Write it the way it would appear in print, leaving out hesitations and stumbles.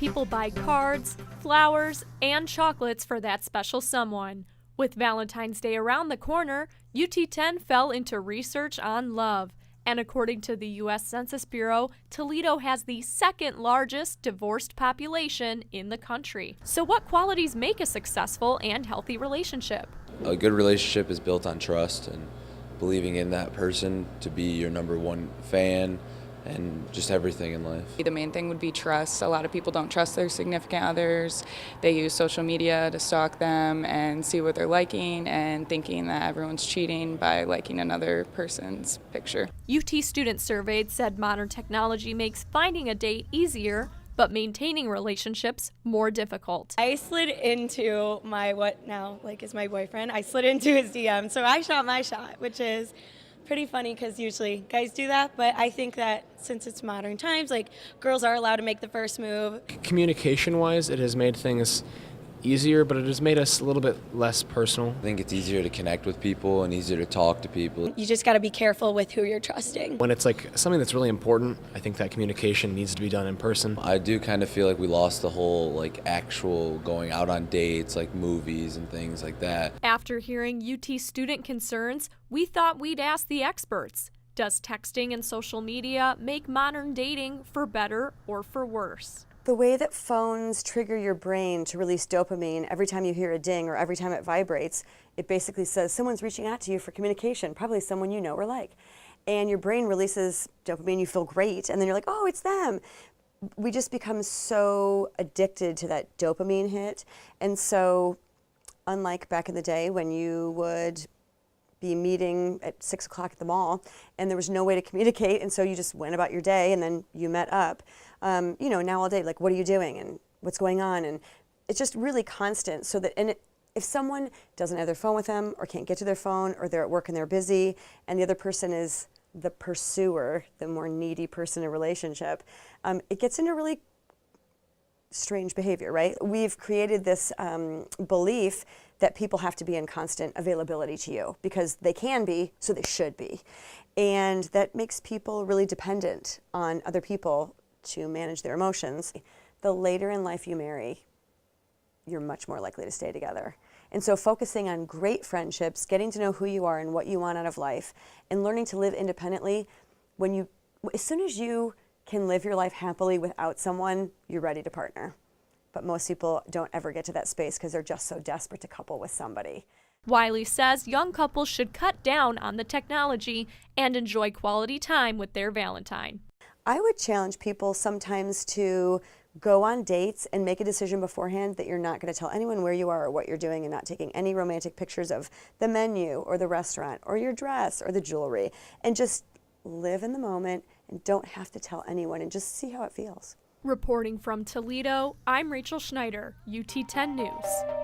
people buy cards, flowers, and chocolates for that special someone. With Valentine's Day around the corner, UT10 fell into research on love. And according to the U.S. Census Bureau, Toledo has the second largest divorced population in the country. So what qualities make a successful and healthy relationship? A good relationship is built on trust and believing in that person to be your number one fan and just everything in life. The main thing would be trust. A lot of people don't trust their significant others. They use social media to stalk them and see what they're liking and thinking that everyone's cheating by liking another person's picture. UT students surveyed said modern technology makes finding a date easier, but maintaining relationships more difficult. I slid into what now is my boyfriend. I slid into his DM, so I shot my shot, which is pretty funny because usually guys do that, but I think that since it's modern times, girls are allowed to make the first move. Communication-wise, it has made things easier, but it has made us a little bit less personal. I think it's easier to connect with people and easier to talk to people. You just got to be careful with who you're trusting. When it's something that's really important, I think that communication needs to be done in person. I do kind of feel like we lost the whole actual going out on dates, movies and things like that. After hearing UT student concerns, we thought we'd ask the experts. Does texting and social media make modern dating for better or for worse? The way that phones trigger your brain to release dopamine every time you hear a ding or every time it vibrates, it basically says someone's reaching out to you for communication, probably someone you know or like. And your brain releases dopamine, you feel great, and then you're like, oh, it's them. We just become so addicted to that dopamine hit. And so, unlike back in the day when you would be meeting at 6 o'clock at the mall and there was no way to communicate, and so you just went about your day and then you met up. Now all day, what are you doing and what's going on? And it's just really constant. So that, if someone doesn't have their phone with them or can't get to their phone, or they're at work and they're busy, and the other person is the pursuer, the more needy person in a relationship, it gets into really strange behavior, right? We've created this belief that people have to be in constant availability to you because they can be, so they should be. And that makes people really dependent on other people to manage their emotions. The later in life you marry, you're much more likely to stay together. And so focusing on great friendships, getting to know who you are and what you want out of life, and learning to live independently, as soon as you can live your life happily without someone, you're ready to partner. But most people don't ever get to that space because they're just so desperate to couple with somebody. Wiley says young couples should cut down on the technology and enjoy quality time with their Valentine. I would challenge people sometimes to go on dates and make a decision beforehand that you're not going to tell anyone where you are or what you're doing, and not taking any romantic pictures of the menu or the restaurant or your dress or the jewelry, and just live in the moment and don't have to tell anyone and just see how it feels. Reporting from Toledo, I'm Rachel Schneider, UT10 News.